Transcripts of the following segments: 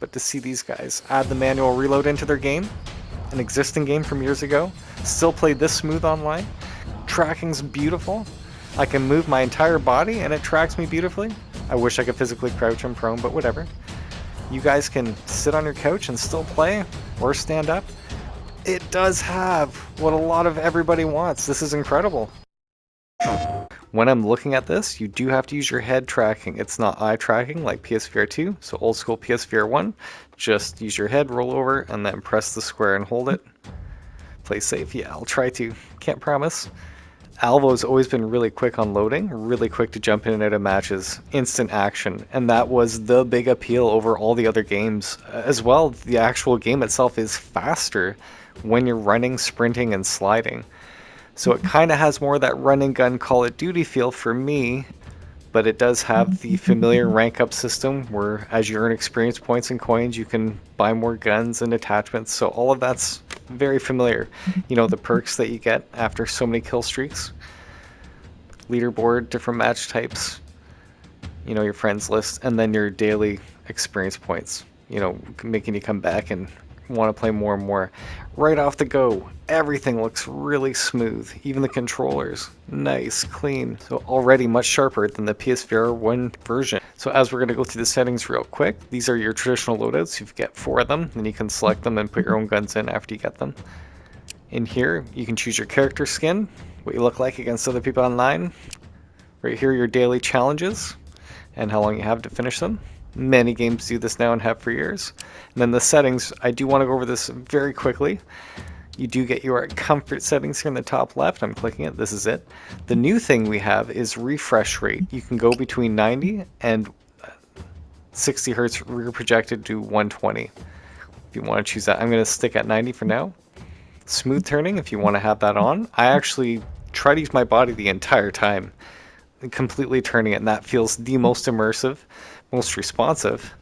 but to see these guys add the manual reload into their game, an existing game from years ago, still play this smooth online, tracking's beautiful, I can move my entire body and it tracks me beautifully. I wish I could physically crouch and prone, but whatever. You guys can sit on your couch and still play, or stand up. It does have what a lot of everybody wants. This is incredible. When I'm looking at this, you do have to use your head tracking. It's not eye tracking like PSVR2, so old school PSVR1. Just use your head, roll over, and then press the square and hold it. Play safe. Yeah, I'll try to. Can't promise. Alvo's always been really quick on loading, really quick to jump in and out of matches, instant action, and that was the big appeal over all the other games. As well, the actual game itself is faster when you're running, sprinting, and sliding. So it kind of has more of that run and gun Call of Duty feel for me, but it does have the familiar rank up system where as you earn experience points and coins, you can buy more guns and attachments. So all of that's very familiar. You know, the perks that you get after so many kill streaks, leaderboard, different match types, you know, your friends list, and then your daily experience points, you know, making you come back and want to play more and more. Right off the go, everything looks really smooth, even the controllers, nice, clean. So already much sharper than the PSVR 1 version. So as we're going to go through the settings real quick, these are your traditional loadouts. You get 4 of them, then you can select them and put your own guns in after you get them. In here, you can choose your character skin, what you look like against other people online. Right here, your daily challenges, and how long you have to finish them. Many games do this now and have for years. And then the settings, I do want to go over this very quickly. You do get your comfort settings here in the top left. I'm clicking it. This is it. The new thing we have is refresh rate. You can go between 90 and 60 hertz rear projected to 120. If you want to choose that, I'm going to stick at 90 for now. Smooth turning, if you want to have that on. I actually try to use my body the entire time, completely turning it, and that feels the most immersive, most responsive.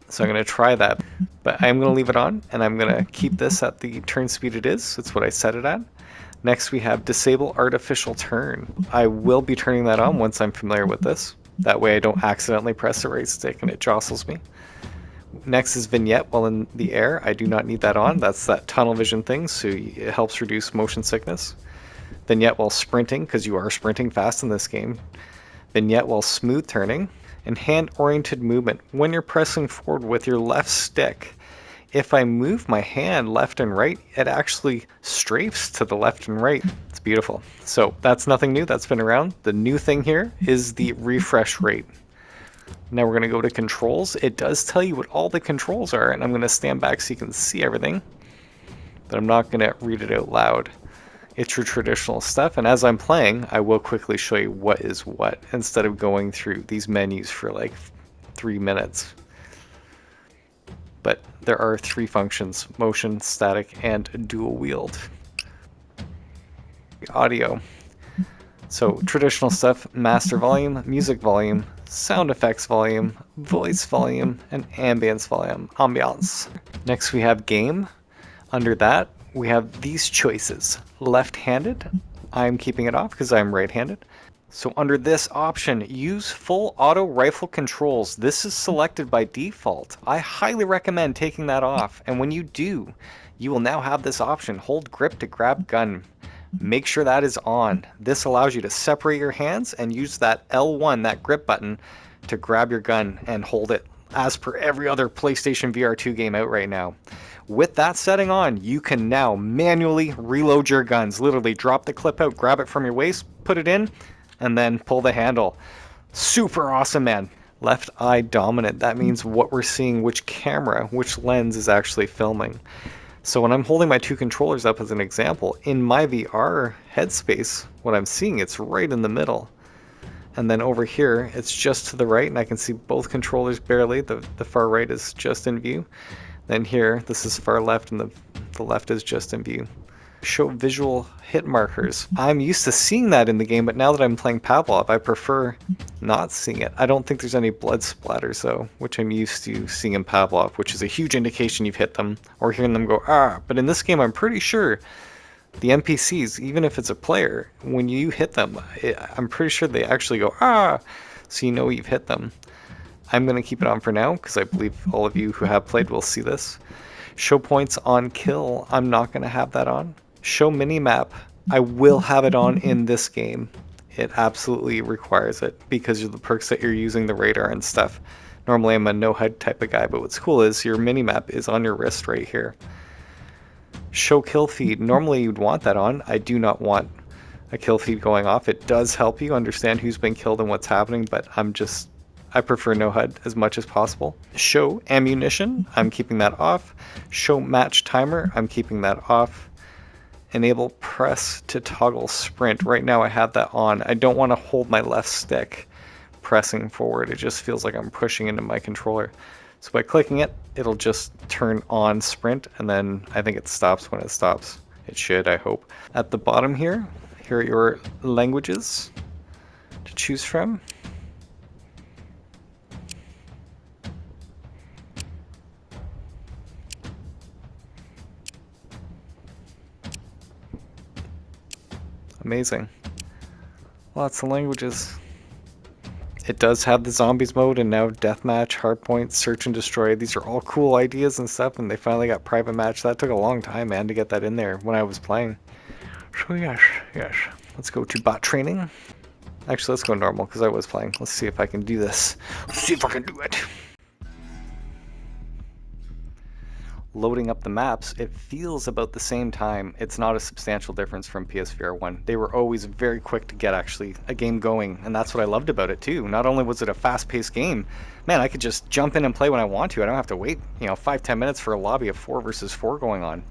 So I'm going to try that, but I'm going to leave it on, and I'm going to keep this at the turn speed it is. That's what I set it at. Next we have disable artificial turn. I will be turning that on once I'm familiar with this. That way I don't accidentally press the right stick and it jostles me. Next is vignette while in the air. I do not need that on. That's that tunnel vision thing, so it helps reduce motion sickness. Vignette while sprinting, because you are sprinting fast in this game. Vignette while smooth turning. And hand-oriented movement. When you're pressing forward with your left stick, if I move my hand left and right, it actually strafes to the left and right. It's beautiful. So that's nothing new. That's been around. The new thing here is the refresh rate. Now we're going to go to controls. It does tell you what all the controls are, and I'm going to stand back so you can see everything, but I'm not going to read it out loud. It's your traditional stuff, and as I'm playing, I will quickly show you what is what, instead of going through these menus for like 3 minutes. But there are 3 functions: motion, static, and dual wield. Audio. So traditional stuff: master volume, music volume, sound effects volume, voice volume, and ambience volume. Ambiance. Next we have game. Under that, we have these choices. Left-handed, I'm keeping it off because I'm right-handed. So under this option, use full auto rifle controls. This is selected by default. I highly recommend taking that off. And when you do, you will now have this option. Hold grip to grab gun. Make sure that is on. This allows you to separate your hands and use that L1, that grip button, to grab your gun and hold it, as per every other PlayStation VR2 game out right now. With that setting on, you can now manually reload your guns. Literally drop the clip out, grab it from your waist, put it in, and then pull the handle. Super awesome, man. Left eye dominant. That means what we're seeing, which camera, which lens is actually filming. So when I'm holding my 2 controllers up as an example, in my VR headspace, what I'm seeing, it's right in the middle. And then over here, it's just to the right, and I can see both controllers barely. The far right is just in view. Then here, this is far left, and the left is just in view. Show visual hit markers. I'm used to seeing that in the game, but now that I'm playing Pavlov, I prefer not seeing it. I don't think there's any blood splatters, though, which I'm used to seeing in Pavlov, which is a huge indication you've hit them, or hearing them go, ah. But in this game, I'm pretty sure the NPCs, even if it's a player, when you hit them, I'm pretty sure they actually go, ah, so you know you've hit them. I'm going to keep it on for now because I believe all of you who have played will see this. Show points on kill, I'm not going to have that on. Show minimap, I will have it on in this game. It absolutely requires it because of the perks that you're using, the radar and stuff. Normally I'm a no HUD type of guy, but what's cool is your minimap is on your wrist right here. Show kill feed, normally you'd want that on. I do not want a kill feed going off. It does help you understand who's been killed and what's happening, but I prefer no HUD as much as possible. Show ammunition, I'm keeping that off. Show match timer, I'm keeping that off. Enable press to toggle sprint. Right now I have that on. I don't want to hold my left stick pressing forward. It just feels like I'm pushing into my controller. So by clicking it, it'll just turn on sprint, and then I think it stops when it stops. It should, I hope. At the bottom here are your languages to choose from. Amazing. Lots of languages. It does have the zombies mode and now deathmatch, hardpoint, search and destroy. These are all cool ideas and stuff, and they finally got private match. That took a long time, man, to get that in there when I was playing. So yes. Let's go to bot training. Actually, let's go normal because I was playing. Let's see if I can do this. Let's see if I can do it. Loading up the maps, it feels about the same time. It's not a substantial difference from PSVR1. They were always very quick to get actually a game going, and that's what I loved about it too. Not only was it a fast-paced game, man, I could just jump in and play when I want to. I don't have to wait, 5-10 minutes for a lobby of 4 versus 4 going on.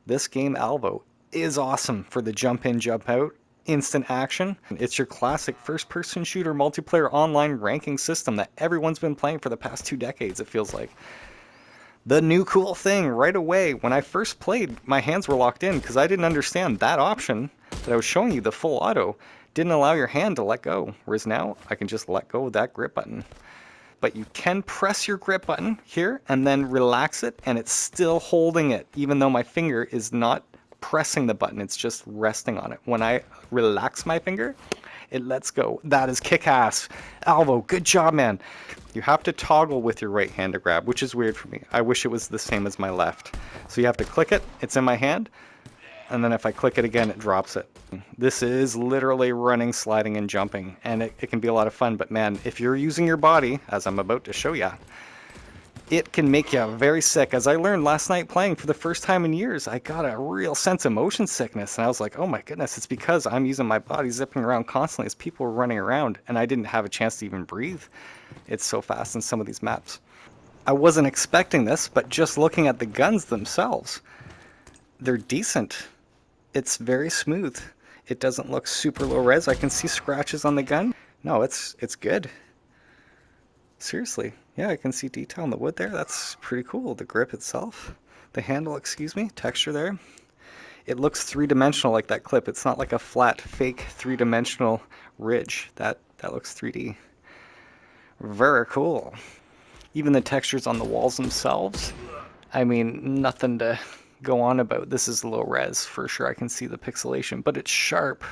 This game, Alvo, is awesome for the jump in, jump out, instant action. It's your classic first-person shooter multiplayer online ranking system that everyone's been playing for the past 2 decades, it feels like. The new cool thing right away, when I first played, my hands were locked in because I didn't understand that option that I was showing you, the full auto, didn't allow your hand to let go. Whereas now, I can just let go of that grip button. But you can press your grip button here and then relax it, and it's still holding it, even though my finger is not pressing the button, it's just resting on it. When I relax my finger, it lets go. That is kick-ass. Alvo, good job, man. You have to toggle with your right hand to grab, which is weird for me. I wish it was the same as my left. So you have to click it, it's in my hand, and then if I click it again, it drops it. This is literally running, sliding, and jumping, and it can be a lot of fun, but man, if you're using your body, as I'm about to show ya, it can make you very sick. As I learned last night playing for the first time in years, I got a real sense of motion sickness, and I was like, oh my goodness, it's because I'm using my body zipping around constantly as people were running around, and I didn't have a chance to even breathe. It's so fast in some of these maps. I wasn't expecting this, but just looking at the guns themselves, they're decent. It's very smooth. It doesn't look super low res. I can see scratches on the gun. No, it's good. Seriously. Yeah, I can see detail in the wood there. That's pretty cool. The grip itself, the handle, excuse me, texture there. It looks three-dimensional like that clip. It's not like a flat, fake three-dimensional ridge. That looks 3D. Very cool. Even the textures on the walls themselves, I mean, nothing to go on about. This is low res for sure. I can see the pixelation, but it's sharp.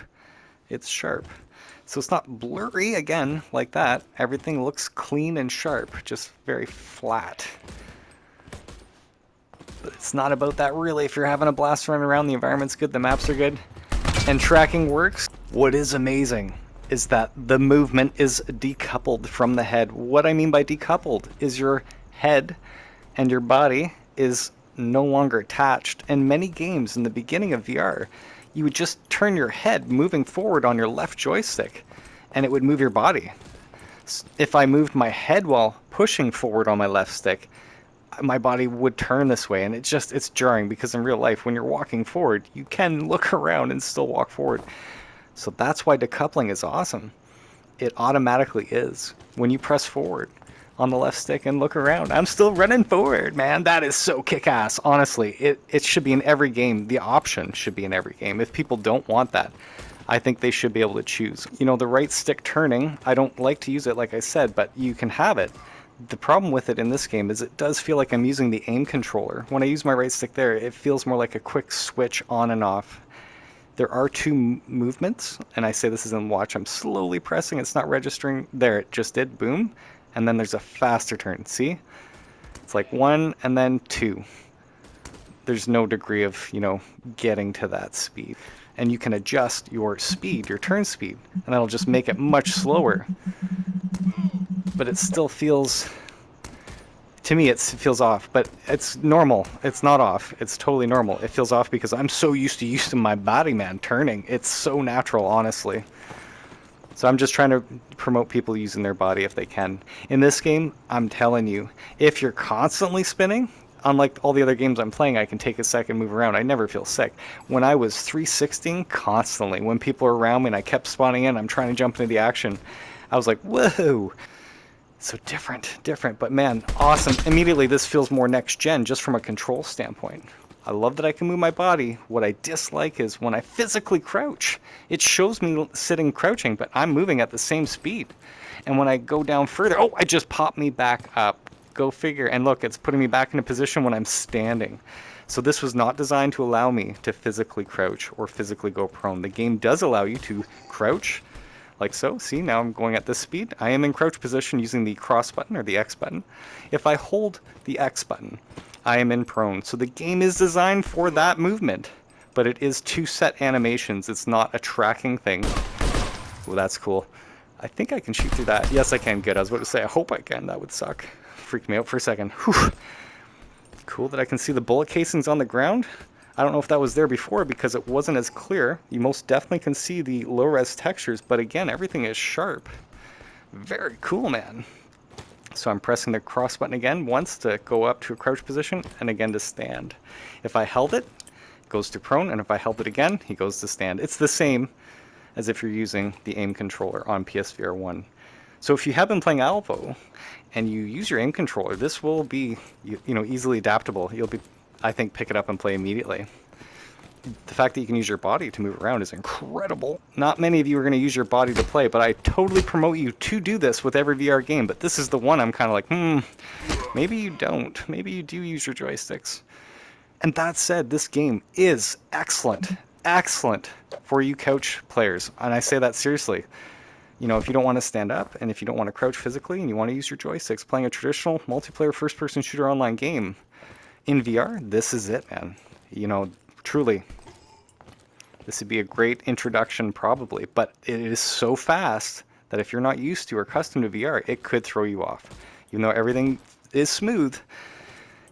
It's sharp. So it's not blurry, again, like that. Everything looks clean and sharp, just very flat. But it's not about that really. If you're having a blast running around, the environment's good, the maps are good, and tracking works. What is amazing is that the movement is decoupled from the head. What I mean by decoupled is your head and your body is no longer attached. In many games in the beginning of VR, you would just turn your head moving forward on your left joystick and it would move your body. If I moved my head while pushing forward on my left stick, my body would turn this way, and it's jarring because in real life when you're walking forward, you can look around and still walk forward. So that's why decoupling is awesome. It automatically is. When you press forward on the left stick and look around, I'm still running forward, man. That is so kick-ass. Honestly, it should be in every game. The option should be in every game. If people don't want that, I think they should be able to choose. The right stick turning, I don't like to use it like I said, but you can have it. The problem with it in this game is it does feel like I'm using the aim controller. When I use my right stick there, it feels more like a quick switch on and off. There are two movements, and I say this is in watch. I'm slowly pressing. It's not registering. There, it just did. Boom. and then there's a faster turn. See? It's like 1 and then 2. There's no degree of, getting to that speed. And you can adjust your speed, your turn speed, and that'll just make it much slower. But it still feels, to me, it feels off, but it's normal. It's not off. It's totally normal. It feels off because I'm so used to my body, man, turning. It's so natural, honestly. So I'm just trying to promote people using their body if they can. In this game, I'm telling you, if you're constantly spinning, unlike all the other games I'm playing, I can take a second, move around. I never feel sick. When I was 360ing constantly, when people were around me and I kept spawning in, I'm trying to jump into the action, I was like, whoa. So different, but man, awesome. Immediately, this feels more next gen just from a control standpoint. I love that I can move my body. What I dislike is when I physically crouch. It shows me sitting crouching, but I'm moving at the same speed. And when I go down further, oh, I just popped me back up. Go figure. And look, it's putting me back in a position when I'm standing. So this was not designed to allow me to physically crouch or physically go prone. The game does allow you to crouch, like so. See, now I'm going at this speed. I am in crouch position using the cross button or the X button. If I hold the X button, I am in prone. So the game is designed for that movement, but it is 2 set animations. It's not a tracking thing. Well, that's cool. I think I can shoot through that. Yes, I can. Good. I was about to say, I hope I can. That would suck. Freaked me out for a second. Whew. Cool that I can see the bullet casings on the ground. I don't know if that was there before because it wasn't as clear. You most definitely can see the low-res textures, but again, everything is sharp. Very cool, man. So I'm pressing the cross button again once to go up to a crouch position and again to stand. If I held it, it goes to prone, and if I held it again, he goes to stand. It's the same as if you're using the aim controller on PS VR1. So if you have been playing Alvo and you use your aim controller, this will be easily adaptable. You'll be, I think, pick it up and play immediately. The fact that you can use your body to move around is incredible. Not many of you are going to use your body to play, but I totally promote you to do this with every VR game. But this is the one I'm kind of like, maybe you don't. Maybe you do use your joysticks. And that said, this game is excellent for you couch players. And I say that seriously. If you don't want to stand up and if you don't want to crouch physically and you want to use your joysticks playing a traditional multiplayer first-person shooter online game in VR, this is it, man. Truly, this would be a great introduction probably, but it is so fast that if you're not used to or accustomed to VR, it could throw you off. Even though everything is smooth,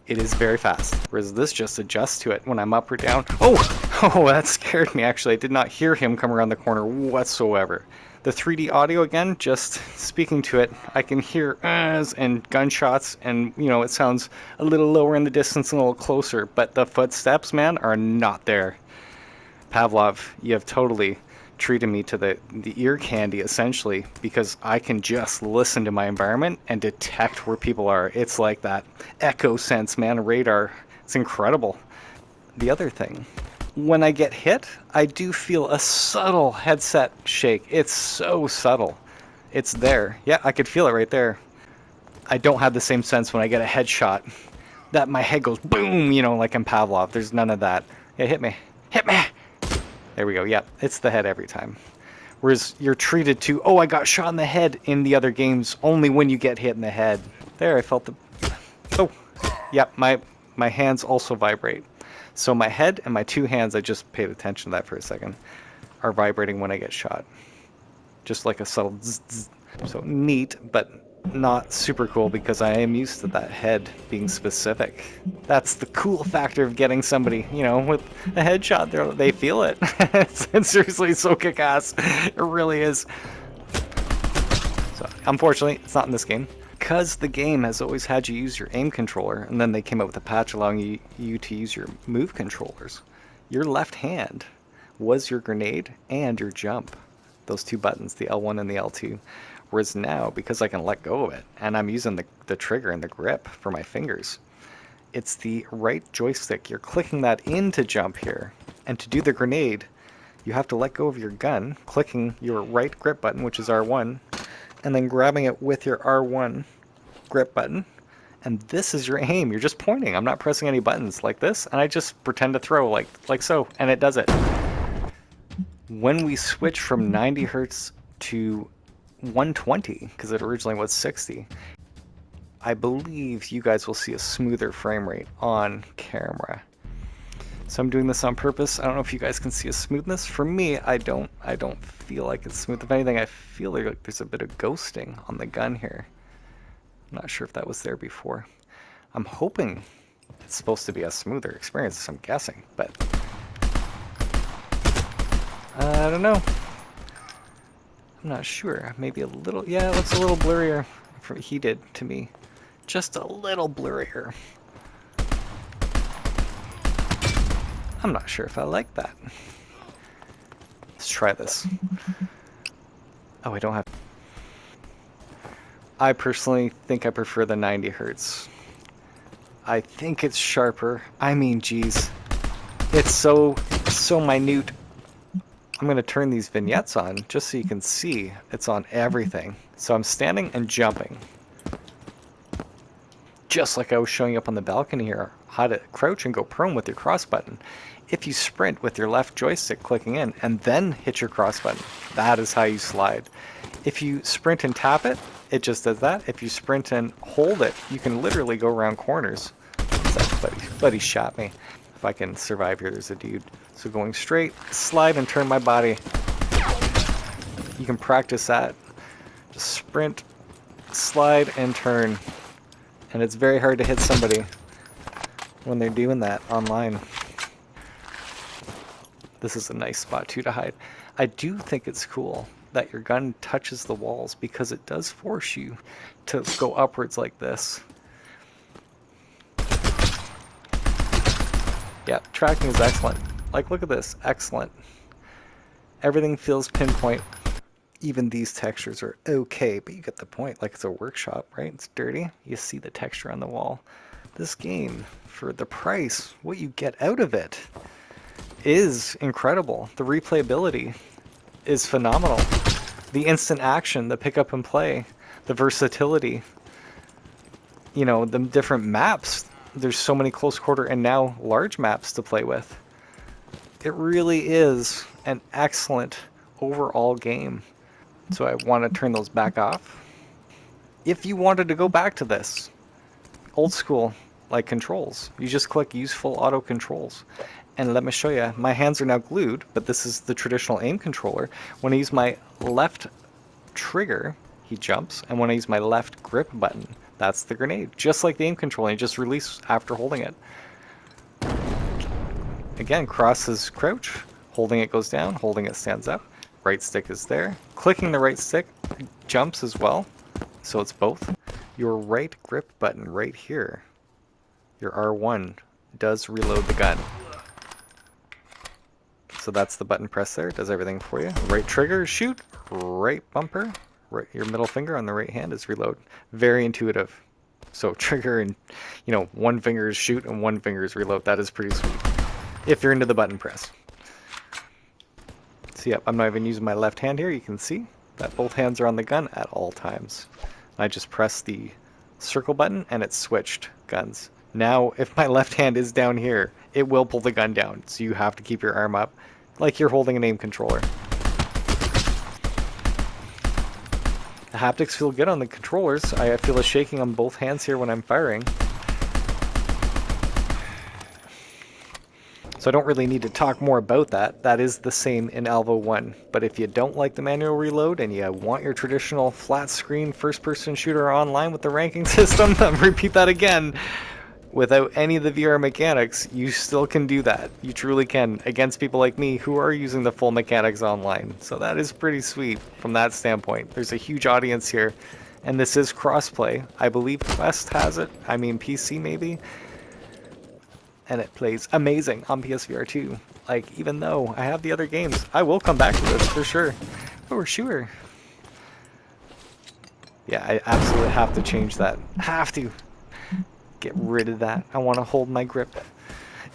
it is very fast. Whereas this just adjusts to it when I'm up or down. Oh, that scared me actually. I did not hear him come around the corner whatsoever. The 3D audio again, just speaking to it, I can hear uhs and gunshots, and it sounds a little lower in the distance and a little closer, but the footsteps, man, are not there. Pavlov, you have totally treated me to the ear candy essentially, because I can just listen to my environment and detect where people are. It's like that echo sense, man, radar. It's incredible. The other thing, when I get hit, I do feel a subtle headset shake. It's so subtle. It's there. Yeah, I could feel it right there. I don't have the same sense when I get a headshot that my head goes boom, like in Pavlov. There's none of that. Yeah, hit me. Hit me! There we go. Yep, it's the head every time. Whereas you're treated to, oh, I got shot in the head in the other games only when you get hit in the head. There, I felt the... Oh, yep, my hands also vibrate. So my head and my 2 hands, I just paid attention to that for a second, are vibrating when I get shot. Just like a subtle zzz, zzz. So neat, but not super cool because I am used to that head being specific. That's the cool factor of getting somebody, with a headshot. They feel it. It's seriously so kick-ass. It really is. So unfortunately, it's not in this game. Because the game has always had you use your aim controller, and then they came out with a patch allowing you to use your move controllers. Your left hand was your grenade and your jump. Those 2 buttons, the L1 and the L2. Whereas now, because I can let go of it, and I'm using the trigger and the grip for my fingers, it's the right joystick. You're clicking that in to jump here. And to do the grenade, you have to let go of your gun, clicking your right grip button, which is R1, and then grabbing it with your R1 grip button, and this is your aim. You're just pointing. I'm not pressing any buttons like this, and I just pretend to throw like so, and it does it. When we switch from 90 hertz to 120 because it originally was 60. I believe you guys will see a smoother frame rate on camera. So I'm doing this on purpose. I don't know if you guys can see a smoothness. For me, I don't feel like it's smooth. If anything, I feel like there's a bit of ghosting on the gun here. I'm not sure if that was there before. I'm hoping it's supposed to be a smoother experience, I'm guessing, but I don't know. I'm not sure. Maybe a little, yeah, it looks a little blurrier from he did to me. Just a little blurrier. I'm not sure if I like that. Let's try this. Oh, I don't have... I personally think I prefer the 90 hertz. I think it's sharper. I mean, geez. It's so minute. I'm going to turn these vignettes on just so you can see it's on everything. So I'm standing and jumping. Just like I was showing up on the balcony here, how to crouch and go prone with your cross button. If you sprint with your left joystick clicking in and then hit your cross button, that is how you slide. If you sprint and tap it, it just does that. If you sprint and hold it, you can literally go around corners. Buddy shot me. If I can survive here, there's a dude. So going straight, slide and turn my body. You can practice that. Just sprint, slide, and turn. And it's very hard to hit somebody when they're doing that online. This is a nice spot too to hide. I do think it's cool that your gun touches the walls because it does force you to go upwards like this. Yeah, tracking is excellent. Like, look at this, excellent. Everything feels pinpoint. Even these textures are okay, but you get the point. Like, it's a workshop, right? It's dirty. You see the texture on the wall. This game, for the price, what you get out of it is incredible. The replayability is phenomenal. The instant action, the pick up and play, the versatility, you know, the different maps. There's so many close quarter and now large maps to play with. It really is an excellent overall game. So I want to turn those back off. If you wanted to go back to this, old school, like controls, you just click use full auto controls. And let me show you, my hands are now glued, but this is the traditional aim controller. When I use my left trigger, he jumps, and when I use my left grip button, that's the grenade. Just like the aim controller, you just release after holding it. Again, cross is crouch, holding it goes down, holding it stands up. Right stick is there. Clicking the right stick jumps as well, so it's both. Your right grip button right here, your R1, does reload the gun. So that's the button press there, it does everything for you. Right trigger, shoot, right bumper, right, your middle finger on the right hand is reload. Very intuitive. So trigger and, you know, one finger is shoot and one finger is reload. That is pretty sweet. If you're into the button press. So yep, I'm not even using my left hand here. You can see that both hands are on the gun at all times. I just press the circle button and it switched guns. Now, if my left hand is down here, it will pull the gun down. So you have to keep your arm up like you're holding an aim controller. The haptics feel good on the controllers. I feel a shaking on both hands here when I'm firing. So I don't really need to talk more about that. That is the same in Alvo 1. But if you don't like the manual reload and you want your traditional flat screen first-person shooter online with the ranking system, I'll repeat that again, without any of the VR mechanics, you still can do that. You truly can, against people like me who are using the full mechanics online. So that is pretty sweet from that standpoint. There's a huge audience here, and this is crossplay. I believe Quest has it. I mean, PC maybe. And it plays amazing on PS VR2. Like, even though I have the other games, I will come back to this for sure. For sure. Yeah, I absolutely have to change that. Have to. Get rid of that. I want to hold my grip.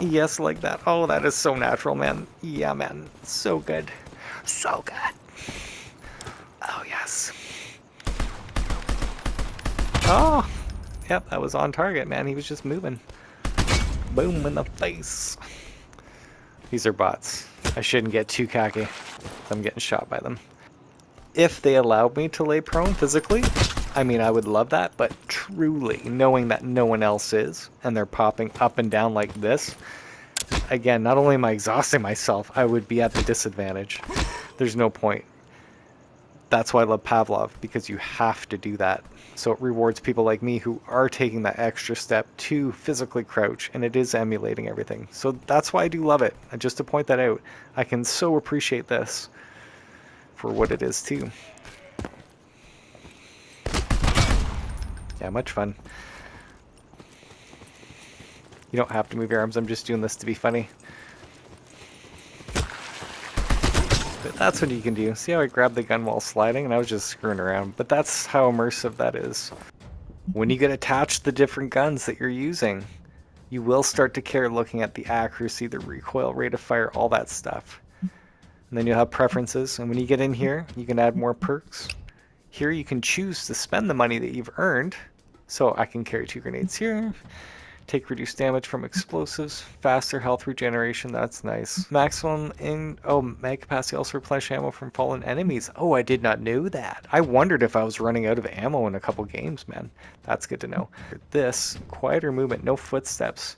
Yes, like that. Oh, that is so natural, man. Yeah, man. So good. So good. Oh, yes. Oh. Yep, that was on target, man. He was just moving. Boom in the face. These are bots. I shouldn't get too cocky. I'm getting shot by them. If they allowed me to lay prone physically, I mean, I would love that, but truly, knowing that no one else is, and they're popping up and down like this, again, not only am I exhausting myself, I would be at the disadvantage. There's no point. That's why I love Pavlov, because you have to do that. So it rewards people like me who are taking that extra step to physically crouch, and it is emulating everything. So that's why I do love it. And just to point that out, I can so appreciate this for what it is too. Yeah, much fun. You don't have to move your arms, I'm just doing this to be funny. But that's what you can do. See how I grabbed the gun while sliding, and I was just screwing around. But that's how immersive that is. When you get attached to the different guns that you're using, you will start to care looking at the accuracy, the recoil, rate of fire, all that stuff. And then you'll have preferences, and when you get in here, you can add more perks. Here you can choose to spend the money that you've earned. So I can carry 2 grenades here. Take reduced damage from explosives, faster health regeneration, that's nice. Maximum mag capacity also replenish ammo from fallen enemies. Oh, I did not know that. I wondered if I was running out of ammo in a couple games, man. That's good to know. This, quieter movement, no footsteps.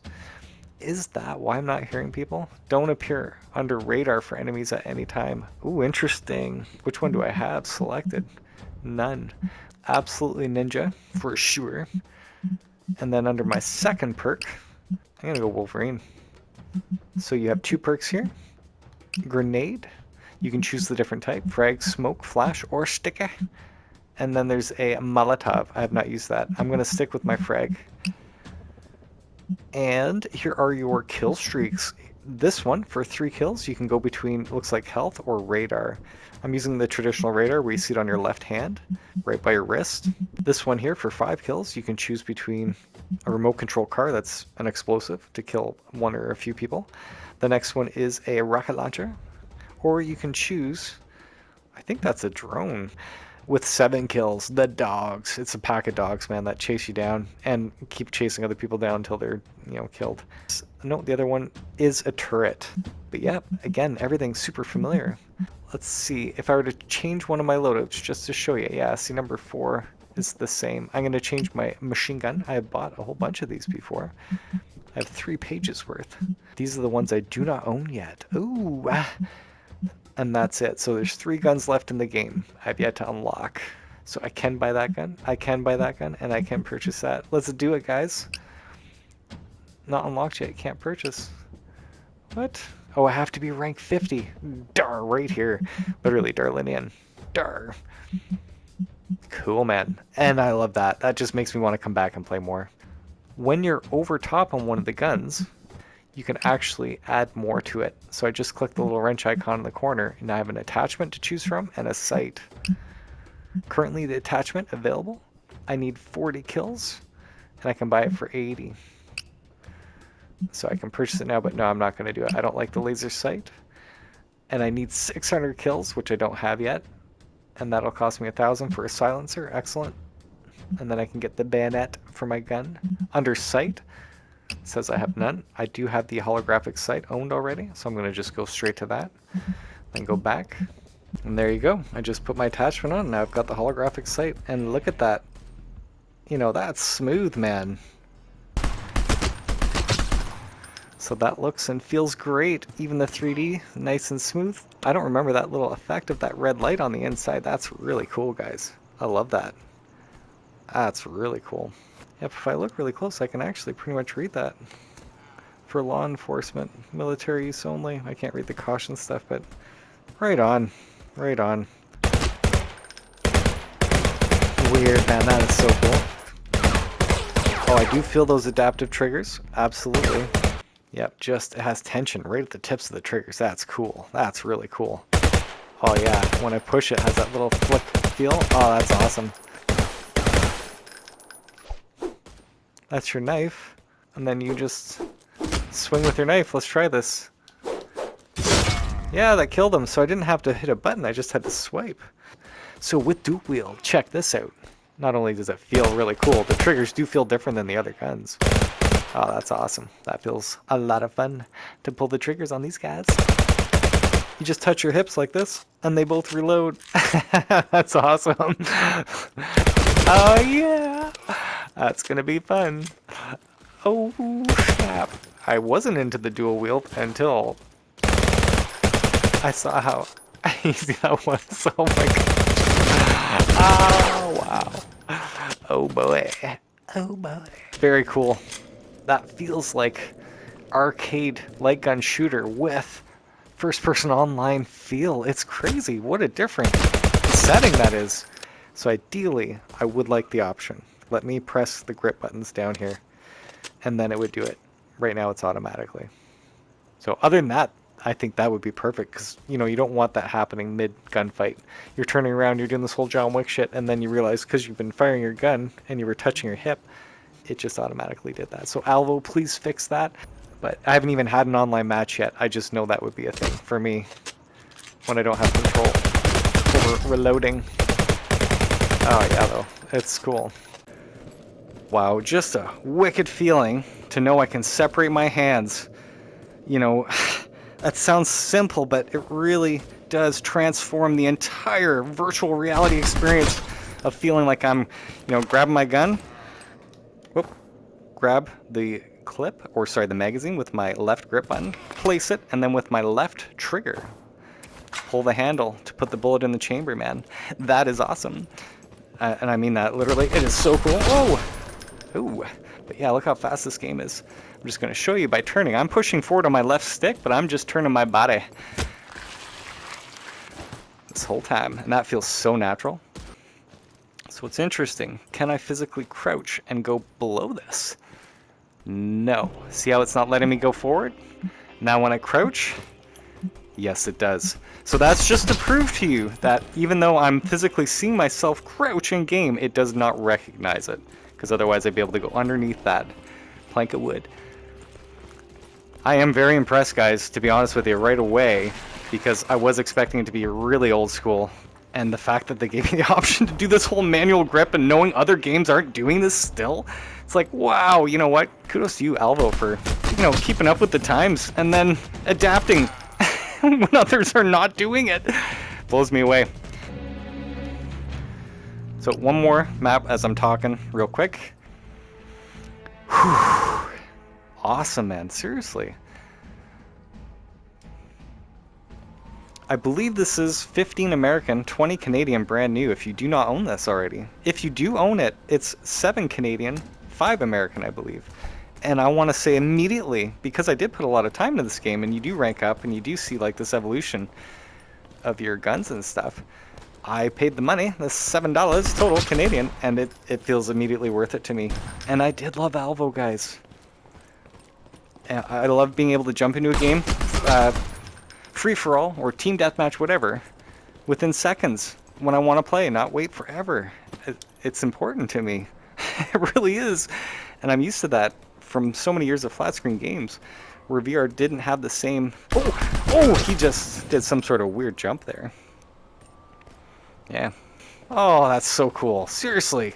Is that why I'm not hearing people? Don't appear under radar for enemies at any time. Ooh, interesting. Which one do I have selected? None. Absolutely ninja, for sure. And then under my second perk, I'm going to go Wolverine. So you have 2 perks here. Grenade. You can choose the different type. Frag, smoke, flash, or sticker. And then there's a Molotov. I have not used that. I'm going to stick with my frag. And here are your kill streaks. This one, for 3 kills, you can go between, looks like health or radar. I'm using the traditional radar where you see it on your left hand, right by your wrist. This one here, for 5 kills, you can choose between a remote control car, that's an explosive, to kill 1 or a few people. The next one is a rocket launcher. Or you can choose, I think that's a drone, with 7 kills. The dogs. It's a pack of dogs, man, that chase you down and keep chasing other people down until they're, killed. No, the other one is a turret. But yeah, again, everything's super familiar. Let's see, if I were to change one of my loadouts just to show you, yeah, see number 4 is the same. I'm going to change my machine gun. I have bought a whole bunch of these before. I have 3 pages worth. These are the ones I do not own yet. Ooh, and that's it. So there's 3 guns left in the game I've yet to unlock. So I can buy that gun, I can buy that gun, and I can purchase that. Let's do it, guys. Not unlocked yet, can't purchase. What? Oh, I have to be rank 50. Dar, right here. Literally Darlinian. Dar. Cool, man. And I love that. That just makes me want to come back and play more. When you're over top on one of the guns, you can actually add more to it. So I just click the little wrench icon in the corner, and I have an attachment to choose from and a sight. Currently the attachment available, I need 40 kills, and I can buy it for 80. So I can purchase it now, but no, I'm not going to do it. I don't like the laser sight. And I need 600 kills, which I don't have yet. And that'll cost me 1,000 for a silencer. Excellent. And then I can get the bayonet for my gun. Under sight, it says I have none. I do have the holographic sight owned already, so I'm going to just go straight to that. Then go back. And there you go. I just put my attachment on. Now I've got the holographic sight. And look at that. That's smooth, man. So that looks and feels great. Even the 3D, nice and smooth. I don't remember that little effect of that red light on the inside. That's really cool, guys. I love that. That's really cool. Yep, if I look really close, I can actually pretty much read that. For law enforcement, military use only. I can't read the caution stuff, but right on. Right on. Weird, man. That is so cool. Oh, I do feel those adaptive triggers. Absolutely. Yep, it has tension right at the tips of the triggers. That's cool. That's really cool. Oh yeah, when I push it, has that little flick feel. Oh, that's awesome. That's your knife. And then you just swing with your knife. Let's try this. Yeah, that killed him. So I didn't have to hit a button. I just had to swipe. So with dual wield, check this out. Not only does it feel really cool, the triggers do feel different than the other guns. Oh, that's awesome. That feels a lot of fun to pull the triggers on these guys. You just touch your hips like this, and they both reload. That's awesome. Oh yeah, that's gonna be fun. Oh snap! I wasn't into the dual wield until I saw how easy that was. Oh my god! Oh wow! Oh boy! Oh boy! Very cool. That feels like arcade light gun shooter with first-person online feel. It's crazy. What a different setting that is. So ideally, I would like the option. Let me press the grip buttons down here, and then it would do it. Right now, it's automatically. So other than that, I think that would be perfect because, you know, you don't want that happening mid-gunfight. You're turning around, you're doing this whole John Wick shit, and then you realize because you've been firing your gun and you were touching your hip, it just automatically did that. So Alvo, please fix that. But I haven't even had an online match yet. I just know that would be a thing for me when I don't have control over reloading. Oh yeah, though. It's cool. Wow, just a wicked feeling to know I can separate my hands. You know, that sounds simple, but it really does transform the entire virtual reality experience of feeling like I'm, you know, grabbing my gun. Whoop. Grab the clip, or sorry, the magazine with my left grip button, place it, and then with my left trigger, pull the handle to put the bullet in the chamber, man. That is awesome. And I mean that literally. It is so cool. Whoa! Ooh. But yeah, look how fast this game is. I'm just going to show you by turning. I'm pushing forward on my left stick, but I'm just turning my body this whole time. And that feels so natural. So it's interesting. Can I physically crouch and go below this? No. See how it's not letting me go forward? Now when I crouch, yes it does. So that's just to prove to you that even though I'm physically seeing myself crouch in game, it does not recognize it. Because otherwise I'd be able to go underneath that plank of wood. I am very impressed, guys, to be honest with you, right away, because I was expecting it to be really old school. And the fact that they gave me the option to do this whole manual grip and knowing other games aren't doing this still, it's like, wow, you know what? Kudos to you, Alvo, for, you know, keeping up with the times and then adapting when others are not doing it. Blows me away. So one more map as I'm talking real quick. Whew. Awesome, man. Seriously. I believe this is 15 American, 20 Canadian, brand new, if you do not own this already. If you do own it, it's 7 Canadian, 5 American, I believe. And I want to say immediately, because I did put a lot of time into this game, and you do rank up, and you do see like this evolution of your guns and stuff, I paid the money, that's $7 total Canadian, and it feels immediately worth it to me. And I did love Alvo, guys. And I love being able to jump into a game, free-for-all, or team deathmatch, whatever, within seconds when I want to play, not wait forever. It's important to me. It really is. And I'm used to that from so many years of flat-screen games, where VR didn't have the same... Oh, he just did some sort of weird jump there. Yeah. Oh, that's so cool. Seriously.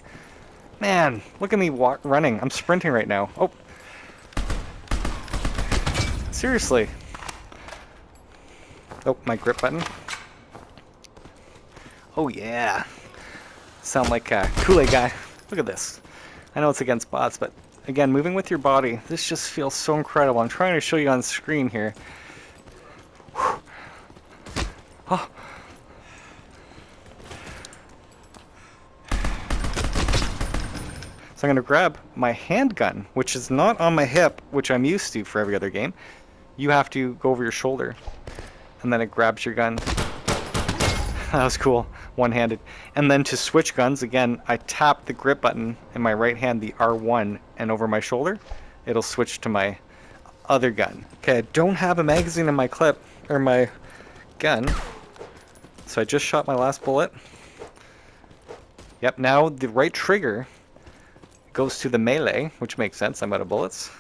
Man, look at me running. I'm sprinting right now. Oh. Seriously. Oh, my grip button. Oh, yeah. Sound like a Kool-Aid guy. Look at this. I know it's against bots, but again, moving with your body, this just feels so incredible. I'm trying to show you on screen here. Whew. Oh. So I'm going to grab my handgun, which is not on my hip, which I'm used to for every other game. You have to go over your shoulder, and then it grabs your gun. That was cool, one-handed. And then to switch guns, again, I tap the grip button in my right hand, the R1, and over my shoulder, it'll switch to my other gun. Okay, I don't have a magazine in my clip, or my gun, so I just shot my last bullet. Yep, now the right trigger goes to the melee, which makes sense, I'm out of bullets.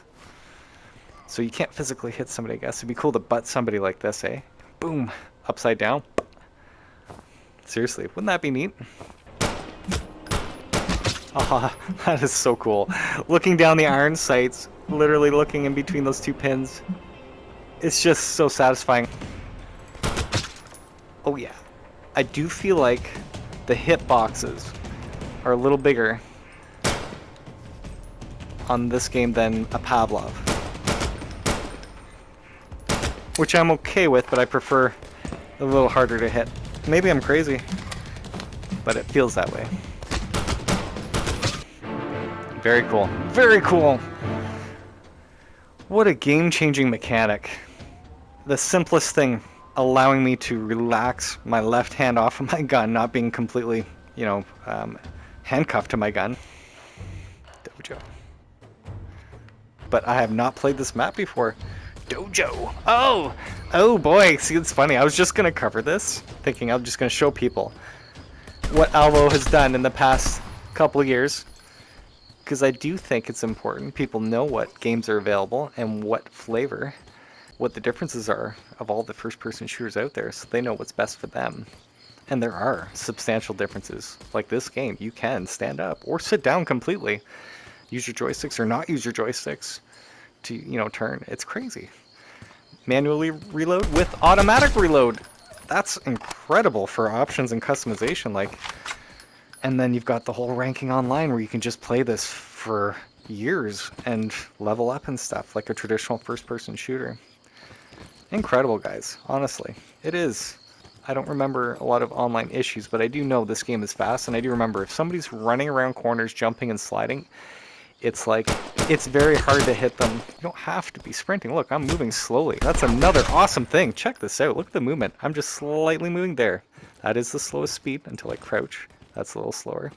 So you can't physically hit somebody, I guess. It'd be cool to butt somebody like this, eh? Boom, upside down. Seriously, wouldn't that be neat? Ah, that is so cool. Looking down the iron sights, literally looking in between those two pins. It's just so satisfying. Oh yeah, I do feel like the hitboxes are a little bigger on this game than a Pavlov, which I'm okay with, but I prefer a little harder to hit. Maybe I'm crazy, but it feels that way. Very cool. Very cool! What a game-changing mechanic. The simplest thing, allowing me to relax my left hand off of my gun, not being completely, handcuffed to my gun. Dojo. But I have not played this map before. Dojo. Oh boy. See, it's funny. I was just gonna cover this, thinking I'm just gonna show people what Alvo has done in the past couple of years, because I do think it's important people know what games are available and what flavor, what the differences are of all the first-person shooters out there, so they know what's best for them. And there are substantial differences. Like this game, you can stand up or sit down completely, use your joysticks or not use your joysticks to, turn. It's crazy. Manually reload with automatic reload. That's incredible for options and customization. And then you've got the whole ranking online where you can just play this for years and level up and stuff like a traditional first-person shooter. Incredible, guys. Honestly, it is. I don't remember a lot of online issues, but I do know this game is fast, and I do remember if somebody's running around corners, jumping and sliding, it's very hard to hit them. You don't have to be sprinting. Look, I'm moving slowly. That's another awesome thing. Check this out. Look at the movement. I'm just slightly moving there. That is the slowest speed until I crouch. That's a little slower.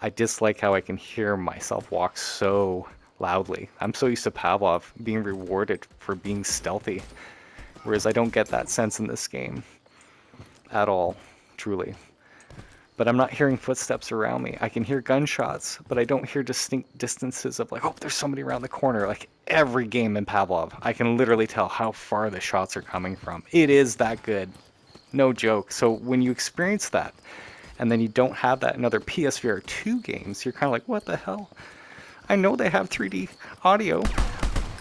I dislike how I can hear myself walk so loudly. I'm so used to Pavlov being rewarded for being stealthy, whereas I don't get that sense in this game at all, truly. But I'm not hearing footsteps around me. I can hear gunshots, but I don't hear distinct distances of like, oh, there's somebody around the corner. Like every game in Pavlov, I can literally tell how far the shots are coming from. It is that good. No joke. So when you experience that, and then you don't have that in other PS VR2 games, you're kind of like, what the hell? I know they have 3D audio.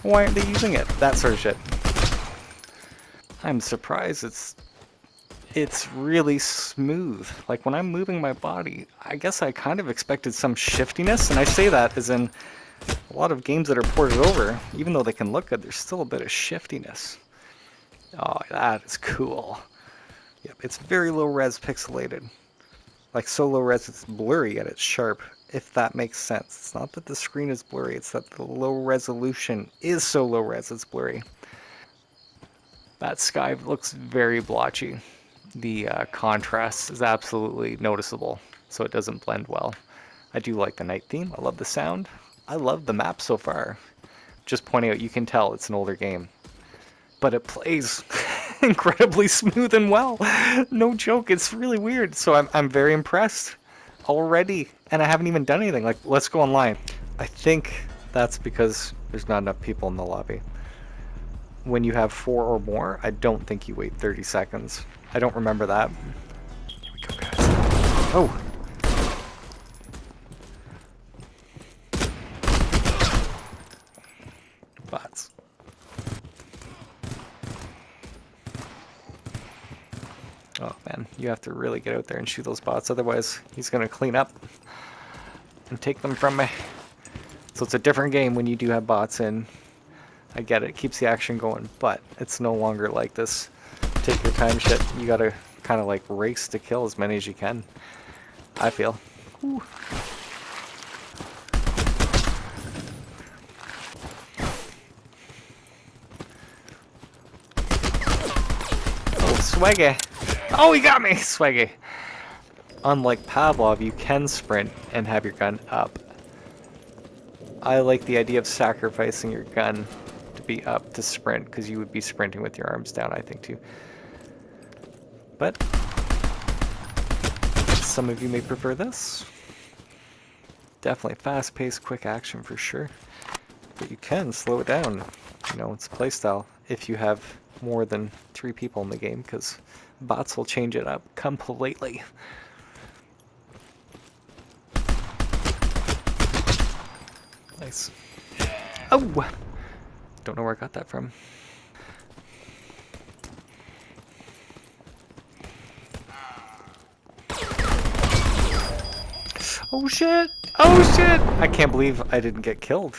Why aren't they using it? That sort of shit. I'm surprised it's really smooth. Like when I'm moving my body, I guess I kind of expected some shiftiness, and I say that as in a lot of games that are ported over, even though they can look good, there's still a bit of shiftiness. Oh, that is cool. Yep, it's very low res pixelated. Like so low res it's blurry yet it's sharp, if that makes sense. It's not that the screen is blurry, it's that the low resolution is so low res it's blurry. That sky looks very blotchy. The contrast is absolutely noticeable, so it doesn't blend well. I do like the night theme. I love the sound. I love the map so far. Just pointing out, you can tell it's an older game. But it plays incredibly smooth and well. No joke, it's really weird. So I'm very impressed already, and I haven't even done anything. Like, let's go online. I think that's because there's not enough people in the lobby. When you have 4 or more, I don't think you wait 30 seconds. I don't remember that. Here we go, guys. Oh! Bots. Oh man, you have to really get out there and shoot those bots, otherwise he's gonna clean up and take them from me. So it's a different game when you do have bots in. I get it, it keeps the action going, but it's no longer like this take your time shit. You gotta kind of like race to kill as many as you can, I feel. Whew. Oh, swaggy. Oh, he got me! Swaggy. Unlike Pavlov, you can sprint and have your gun up. I like the idea of sacrificing your gun to be up to sprint, because you would be sprinting with your arms down, I think, too. But some of you may prefer this. Definitely fast-paced, quick action for sure. But you can slow it down. You know, it's playstyle if you have more than 3 people in the game, because bots will change it up completely. Nice. Oh! Don't know where I got that from. Oh shit! Oh shit! I can't believe I didn't get killed.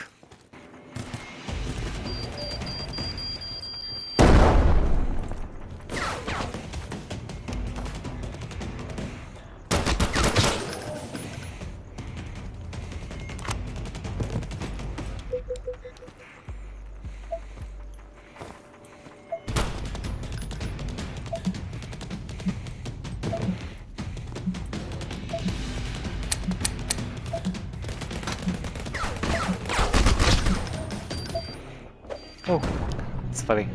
Oh, it's funny.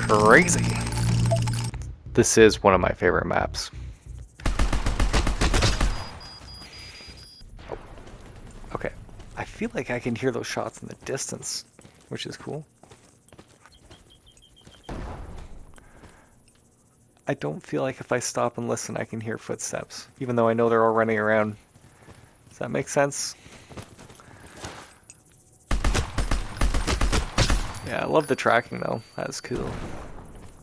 Crazy. This is one of my favorite maps. Oh, okay. I feel like I can hear those shots in the distance, which is cool. I don't feel like if I stop and listen, I can hear footsteps, even though I know they're all running around. Does that make sense? Yeah, I love the tracking though. That's cool.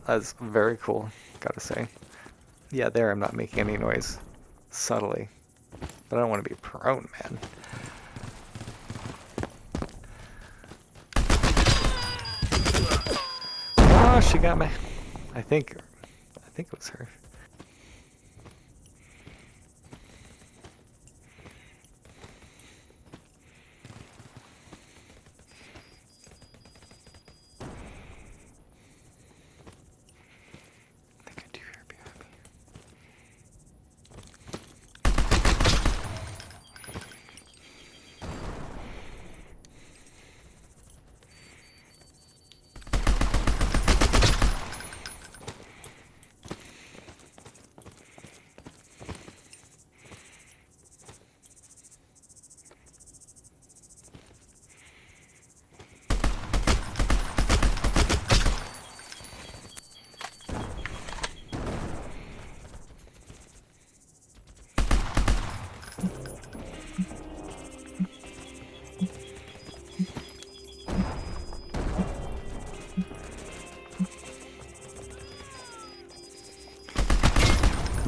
That's very cool, gotta say. Yeah, there I'm not making any noise. Subtly. But I don't want to be prone, man. Oh, she got me. I think it was her. I think I do hear behind me.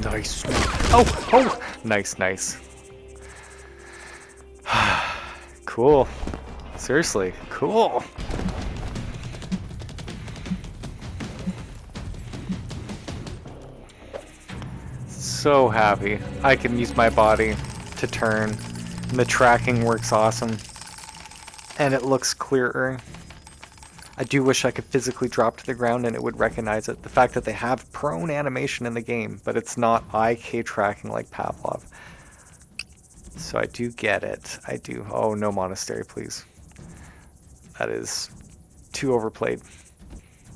Nice. Oh, oh, nice, nice. Cool. Seriously, cool. So happy. I can use my body to turn. And the tracking works awesome. And it looks clearer. I do wish I could physically drop to the ground and it would recognize it. The fact that they have prone animation in the game, but it's not IK tracking like Pavlov. So I do get it. I do. Oh, no monastery, please. That is too overplayed.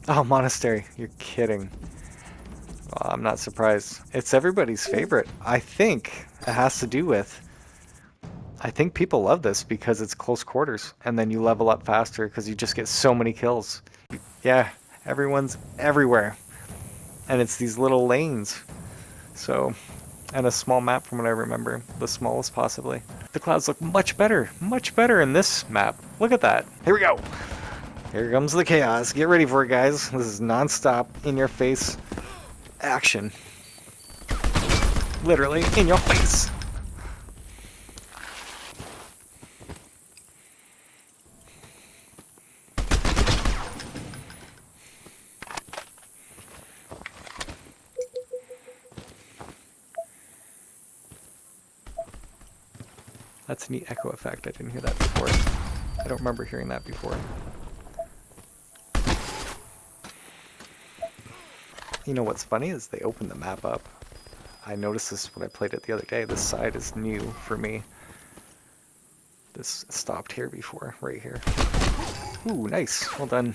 Oh, monastery. You're kidding. Well, I'm not surprised. It's everybody's favorite. I think it has to do with... I think people love this because it's close quarters, and then you level up faster because you just get so many kills. Yeah, everyone's everywhere. And it's these little lanes. So, and a small map from what I remember. The smallest possibly. The clouds look much better in this map. Look at that. Here we go. Here comes the chaos. Get ready for it, guys. This is non-stop, in-your-face action. Literally, in your face. That's a neat echo effect. I didn't hear that before. I don't remember hearing that before. You know what's funny is they opened the map up. I noticed this when I played it the other day. This side is new for me. This stopped here before, right here. Ooh, nice. Well done.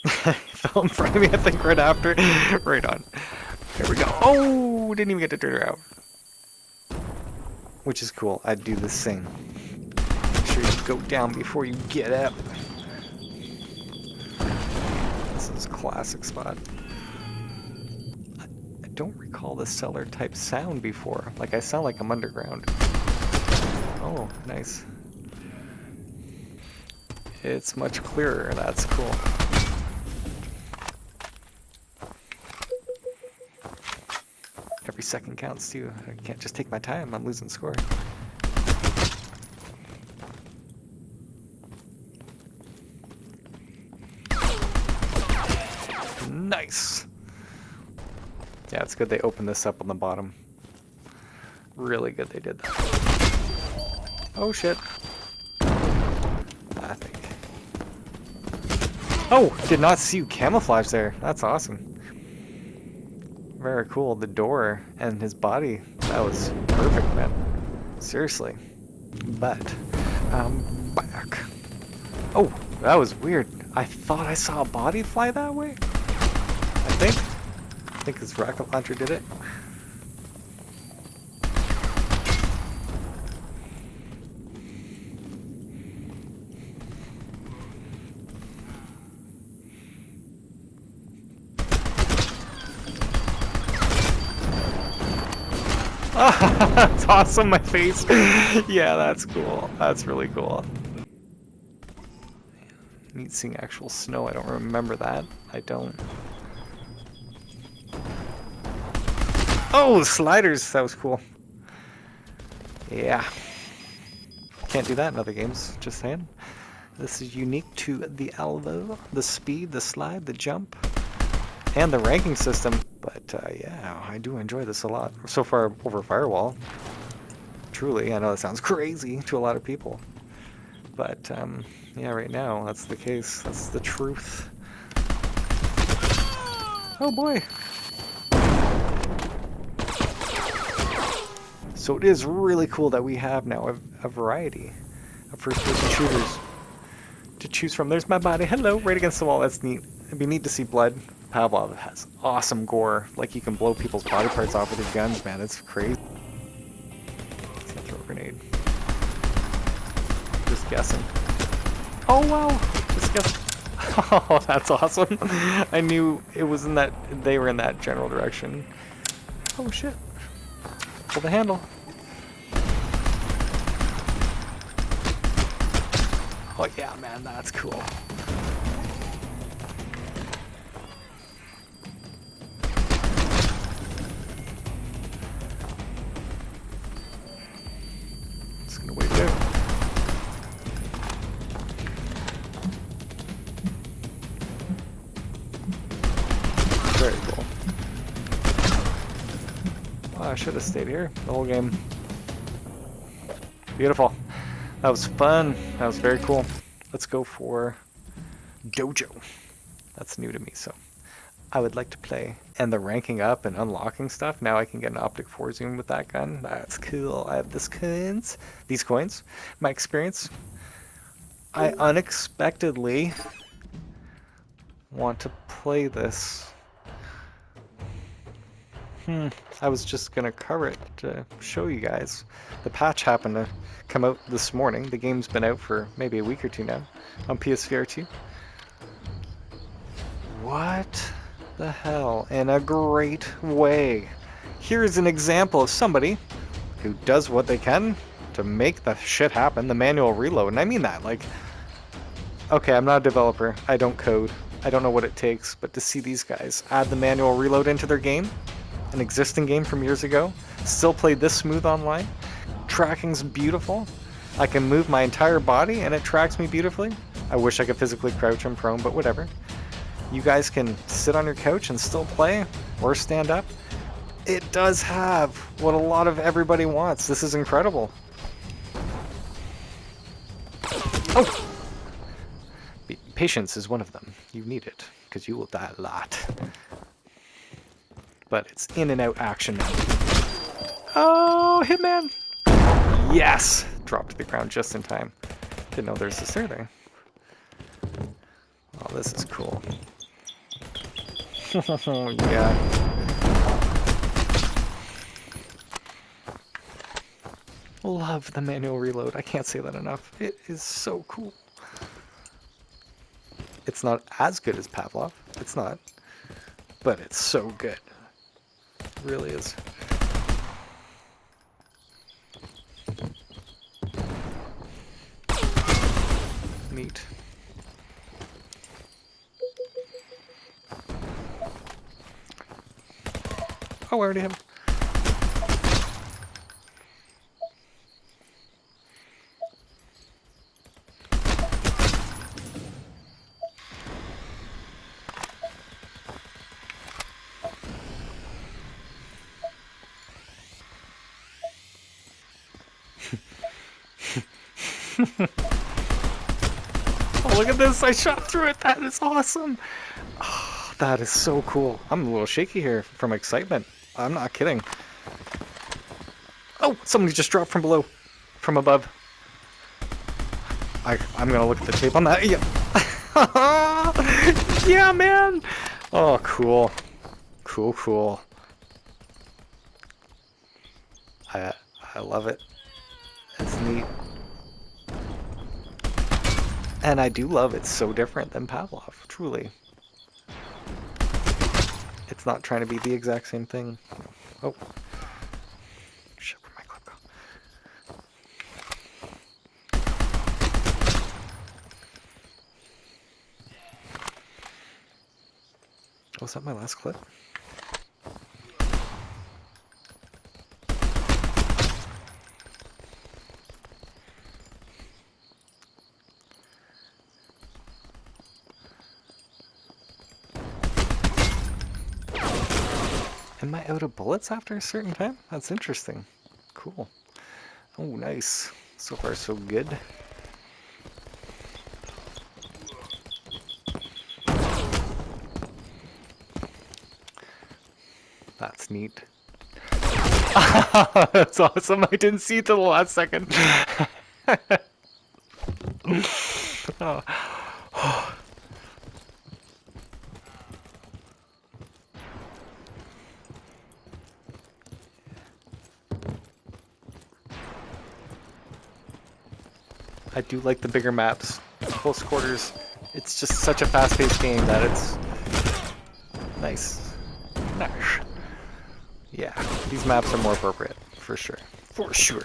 Fell in front of me, I think, right after. Right on. There we go. Oh, didn't even get to turn her out. Which is cool. I'd do the same. Make sure you go down before you get up. This is a classic spot. I don't recall the cellar type sound before. Like I sound like I'm underground. Oh, nice. It's much clearer. That's cool. Every second counts too. I can't just take my time. I'm losing score. Nice. Yeah, it's good they opened this up on the bottom. Really good they did that. Oh shit. I think. Oh, did not see you camouflage there. That's awesome. Very cool. The door and his body. That was perfect, man. Seriously. But I'm back. Oh, that was weird. I thought I saw a body fly that way. I think his rocket launcher did it. That's awesome, my face. Yeah, that's cool. That's really cool. Neat seeing actual snow. I don't remember that. I don't. Oh, sliders. That was cool. Yeah. Can't do that in other games, just saying. This is unique to the Alvo. The speed, the slide, the jump, and the ranking system. But yeah, I do enjoy this a lot. So far over Firewall. Truly, I know that sounds crazy to a lot of people. But yeah, right now, that's the case. That's the truth. Oh boy. So it is really cool that we have now a variety of first-person shooters to choose from. There's my body. Hello, right against the wall. That's neat. It'd be neat to see blood. Pavlov has awesome gore. Like, you can blow people's body parts off with his guns, man. It's crazy. Let's throw a grenade. Just guessing. Oh, wow. Just guessing. Oh, that's awesome. I knew it was in that, they were in that general direction. Oh, shit. Pull the handle. Oh, yeah, man, that's cool. Just gonna wait there. Very cool. Oh, I should have stayed here the whole game. Beautiful. That was fun. That was very cool. Let's go for Dojo. That's new to me, so I would like to play. And the ranking up and unlocking stuff. Now I can get an optic 4 zoom with that gun. That's cool. I have these coins. My experience. I unexpectedly want to play this. I was just gonna cover it to show you guys. The patch happened to come out this morning. The game's been out for maybe a week or two now on PS VR2. What the hell? In a great way. Here's an example of somebody who does what they can to make the shit happen, the manual reload. And I mean that, like, okay, I'm not a developer. I don't code. I don't know what it takes, but to see these guys add the manual reload into their game, an existing game from years ago, still play this smooth online. Tracking's beautiful. I can move my entire body and it tracks me beautifully. I wish I could physically crouch and prone, but whatever. You guys can sit on your couch and still play or stand up. It does have what a lot of everybody wants. This is incredible. Oh! Patience is one of them. You need it because you will die a lot. But it's in and out action now. Oh, Hitman! Yes! Dropped to the ground just in time. Didn't know there's a stair there. Oh, this is cool. Yeah. Love the manual reload. I can't say that enough. It is so cool. It's not as good as Pavlov. It's not. But it's so good. It really is. Neat. Oh, I already have. Oh, look at this! I shot through it! That is awesome! Oh, that is so cool. I'm a little shaky here from excitement. I'm not kidding. Oh, somebody just dropped from below. From above. I'm gonna look at the tape on that. Yeah. Yeah, man! Oh, cool. Cool, cool. I love it. It's neat. And I do love it's so different than Pavlov, truly. It's not trying to be the exact same thing. Oh. Shit, where'd my clip go? Was that my last clip? Am I out of bullets after a certain time? That's interesting. Cool. Oh, nice. So far, so good. That's neat. That's awesome. I didn't see it till the last second. Oh. I do like the bigger maps. Close quarters. It's just such a fast-paced game that it's nice. Nice. Yeah, these maps are more appropriate, for sure. For sure.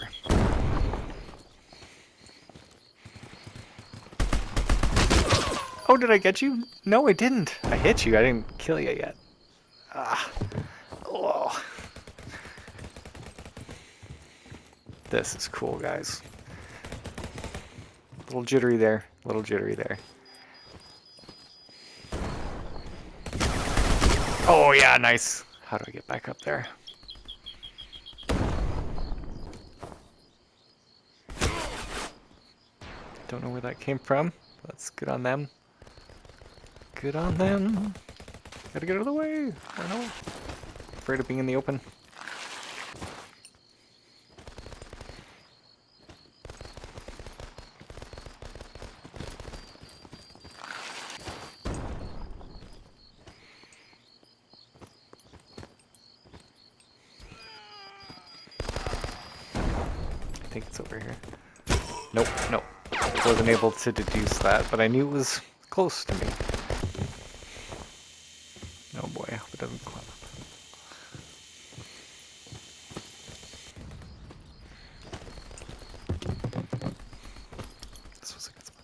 Oh, did I get you? No, I didn't. I hit you. I didn't kill you yet. Ah. Oh. This is cool, guys. Little jittery there. Little jittery there. Oh, yeah, nice. How do I get back up there? Don't know where that came from. That's good on them. Good on them. Gotta get out of the way. I know. Afraid of being in the open. I think it's over here. Nope, nope. Wasn't able to deduce that, but I knew it was close to me. Oh boy, I hope it doesn't climb up. This was a good spot.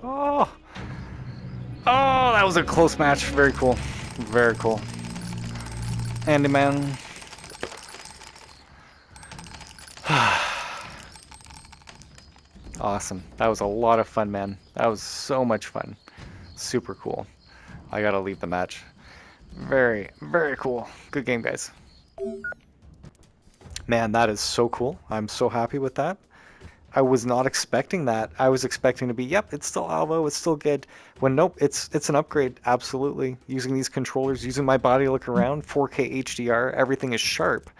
Oh! Oh, that was a close match. Very cool. Very cool. Andy, man. Awesome. That was a lot of fun, man. That was so much fun. Super cool. I gotta leave the match. Very, very cool. Good game, guys. Man, that is so cool. I'm so happy with that. I was not expecting that. I was expecting to be, yep, it's still Alvo, it's still good. When nope, it's an upgrade, absolutely. Using these controllers, using my body to look around, 4K HDR, everything is sharp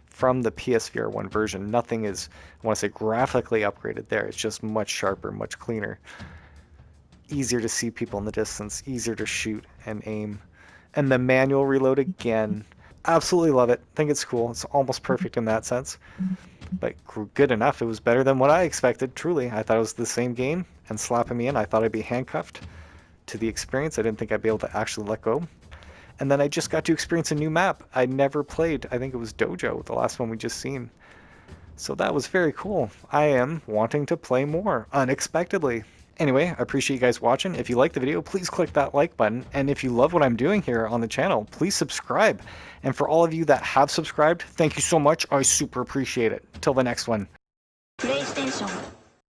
from the PS VR1 version. Nothing is, I want to say, graphically upgraded there. It's just much sharper, much cleaner. Easier to see people in the distance, easier to shoot and aim. And the manual reload again. Absolutely love it. Think it's cool. It's almost perfect in that sense. But good enough. It was better than what I expected, truly. I thought it was the same game, and slapping me in, I thought I'd be handcuffed to the experience. I didn't think I'd be able to actually let go. And then I just got to experience a new map I never played. I think it was Dojo, the last one we just seen. So that was very cool. I am wanting to play more, unexpectedly. Anyway, I appreciate you guys watching. If you liked the video, please click that like button. And if you love what I'm doing here on the channel, please subscribe. And for all of you that have subscribed, thank you so much. I super appreciate it. Till the next one. PlayStation